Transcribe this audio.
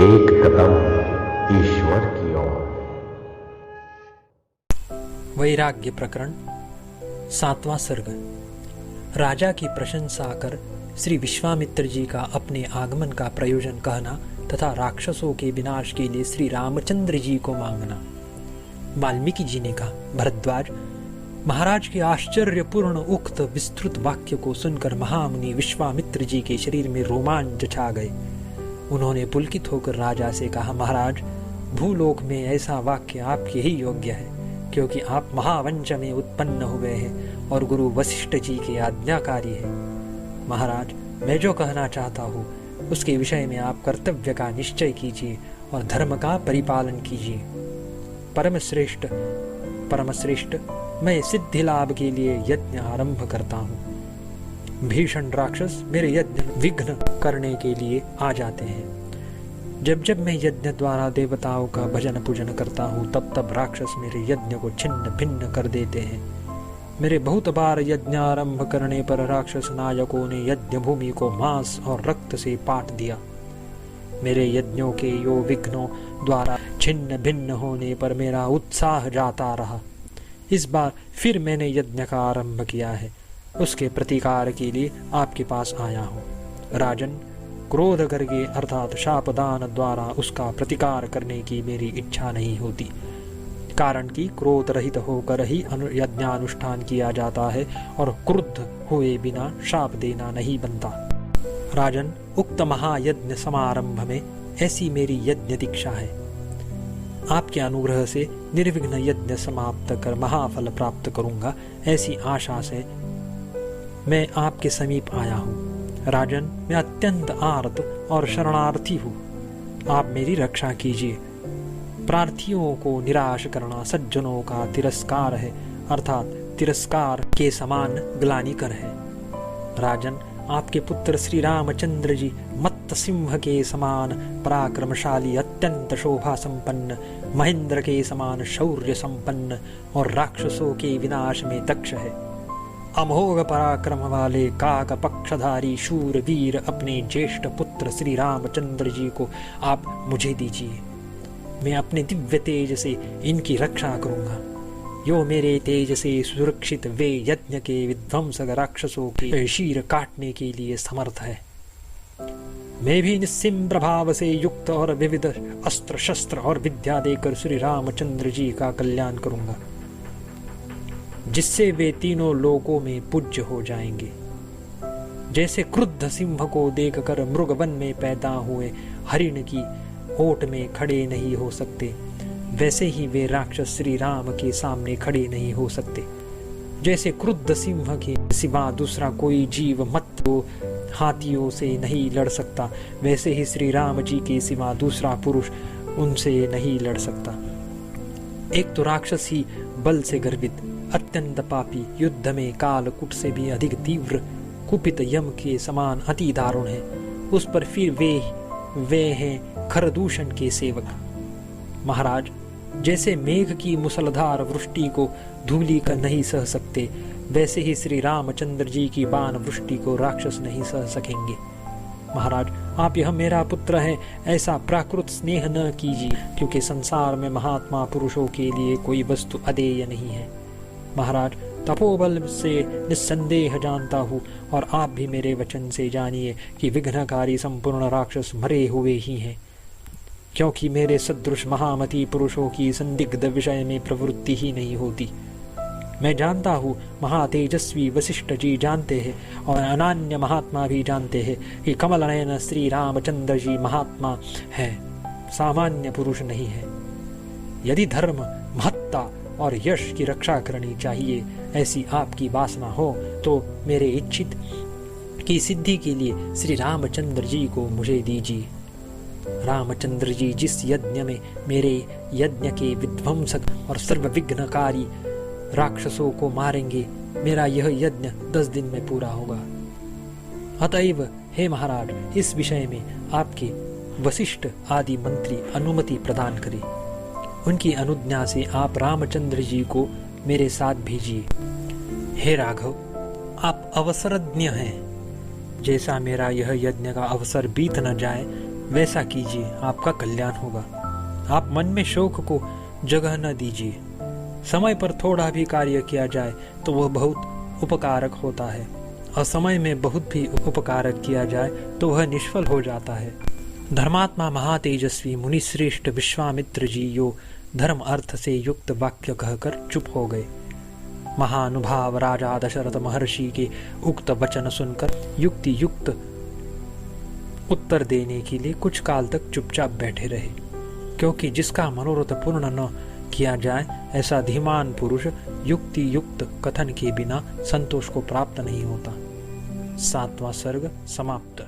एक कदम ईश्वर की ओर। वैराग्य प्रकरण 7वां सर्ग। राजा की प्रशंसा कर श्री विश्वामित्र जी का अपने आगमन का प्रयोजन कहना तथा राक्षसों के विनाश के लिए श्री रामचंद्र जी को मांगना। वाल्मीकि जी ने कहा, भरद्वाज, महाराज के आश्चर्यपूर्ण उक्त विस्तृत वाक्य को सुनकर महामुनि विश्वामित्र जी के शरीर में रोमांच छा गए। उन्होंने पुलकित होकर राजा से कहा, महाराज, भूलोक में ऐसा वाक्य आपके ही योग्य है, क्योंकि आप महावंश में उत्पन्न हुए हैं और गुरु वशिष्ठ जी के आज्ञाकारी हैं। महाराज, मैं जो कहना चाहता हूँ उसके विषय में आप कर्तव्य का निश्चय कीजिए और धर्म का परिपालन कीजिए। परमश्रेष्ठ, मैं सिद्धि लाभ के लिए यज्ञ आरंभ करता हूँ। भीषण राक्षस मेरे यज्ञ विघ्न करने के लिए आ जाते हैं। जब जब मैं यज्ञ द्वारा देवताओं का भजन पूजन करता हूँ, तब तब राक्षस मेरे यज्ञ को छिन्न भिन्न कर देते हैं। मेरे बहुत बार यज्ञ आरंभ करने पर राक्षस नायकों ने यज्ञ भूमि को मांस और रक्त से पाट दिया। मेरे यज्ञों के यो विघ्नों द्वारा छिन्न भिन्न होने पर मेरा उत्साह जाता रहा। इस बार फिर मैंने यज्ञ का आरंभ किया है, उसके प्रतिकार के लिए आपके पास आया हूँ। राजन, क्रोध करके अर्थात शापदान द्वारा उसका प्रतिकार करने की मेरी इच्छा नहीं होती, कारण कि क्रोध रहित होकर ही यज्ञानुष्ठान किया जाता है और क्रुद्ध हुए बिना शाप देना नहीं बनता। राजन, उक्त महायज्ञ समारंभ में ऐसी मेरी यज्ञ दीक्षा है। आपके अनुग्रह से निर्विघ्न यज्ञ समाप्त कर महाफल प्राप्त करूंगा, ऐसी आशा से मैं आपके समीप आया हूँ। राजन, मैं अत्यंत आर्त और शरणार्थी हूँ, आप मेरी रक्षा कीजिए। प्रार्थियों को निराश करना सज्जनों का तिरस्कार है, अर्थात तिरस्कार के समान ग्लानिकर है। राजन, आपके पुत्र श्री रामचंद्र जी मत्त सिंह के समान पराक्रमशाली, अत्यंत शोभा संपन्न, महेंद्र के समान शौर्य संपन्न और राक्षसों के विनाश में दक्ष है। अमोघ पराक्रम वाले काक पक्षधारी शूर वीर अपने ज्येष्ठ पुत्र श्री रामचंद्र जी को आप मुझे दीजिए। मैं अपने दिव्य तेज से इनकी रक्षा करूंगा। यो मेरे तेज से सुरक्षित वे यज्ञ के विध्वंसक राक्षसों के शीर काटने के लिए समर्थ है। मैं भी निस्सीम प्रभाव से युक्त और विविध अस्त्र शस्त्र और विद्या देकर श्री रामचंद्र जी का कल्याण करूंगा, जिससे वे तीनों लोकों में पूज्य हो जाएंगे। जैसे क्रुद्ध सिंह को देखकर मृगवन में पैदा हुए हरिण की ओट में खड़े नहीं हो सकते, वैसे ही वे राक्षस श्री राम के सामने खड़े नहीं हो सकते। जैसे क्रुद्ध सिंह के सिवा दूसरा कोई जीव मत हाथियों से नहीं लड़ सकता, वैसे ही श्री राम जी के सिवा दूसरा पुरुष उनसे नहीं लड़ सकता। एक तो राक्षस ही बल से गर्वित, अत्यंत पापी, युद्ध में कालकूट से भी अधिक तीव्र, कुपित यम के समान अति दारुण है। उस पर फिर वे हैं खरदूषण के सेवक। महाराज, जैसे मेघ की मुसलधार वृष्टि को धूलि कर नहीं सह सकते, वैसे ही श्री रामचंद्र जी की बाण वृष्टि को राक्षस नहीं सह सकेंगे। महाराज, आप यह मेरा पुत्र है ऐसा प्राकृत स्नेह न कीजिए, क्योंकि संसार में महात्मा पुरुषों के लिए कोई वस्तु अदेय नहीं है। महाराज, तपोबल से निस्संदेह जानता हूँ और आप भी मेरे वचन से जानिए कि विघ्नकारी संपूर्ण राक्षस मरे हुए ही हैं, क्योंकि मेरे सदृश महामती पुरुषों की संदिग्ध विषय में प्रवृत्ति ही नहीं होती। मैं जानता हूँ महातेजस्वी वशिष्ठ जी जानते हैं और अनन्य महात्मा भी जानते हैं कि कमल नयन श्री रामचंद्र जी महात्मा है, सामान्य पुरुष नहीं है। यदि धर्म, महत्ता और यश की रक्षा करनी चाहिए, ऐसी आपकी वासना हो, तो मेरे इच्छित की सिद्धि के लिए श्री रामचंद्र जी को मुझे दीजिए। रामचंद्र जी जिस यज्ञ में मेरे यज्ञ के विध्वंसक और सर्वविघ्नकारी राक्षसों को मारेंगे, मेरा यह यज्ञ 10 दिन में पूरा होगा। अतएव हे महाराज, इस विषय में आपके वशिष्ठ आदि मंत्री अनुमति प्रदान करें। उनकी अनुज्ञा से आप रामचंद्र जी को मेरे साथ भेजिए। हे राघव, आप अवसरज्ञ हैं। जैसा मेरा यह यज्ञ का अवसर बीत न जाए, वैसा कीजिए, आपका कल्याण होगा। आप मन में शोक को जगह न दीजिए। समय पर थोड़ा भी कार्य किया जाए तो वह बहुत उपकारक होता है। असमय में बहुत भी उपकारक किया जाए तो वह निष्फल हो जाता है। धर्मात्मा महातेजस्वी मुनिश्रेष्ठ विश्वामित्र जी यो धर्म अर्थ से युक्त वाक्य कहकर चुप हो गए। महानुभाव राजा दशरथ महर्षि के उक्त वचन सुनकर युक्ति युक्त उत्तर देने के लिए कुछ काल तक चुपचाप बैठे रहे, क्योंकि जिसका मनोरथ पूर्ण न किया जाए ऐसा धीमान पुरुष युक्ति युक्त कथन के बिना संतोष को प्राप्त नहीं होता। 7वां सर्ग समाप्त।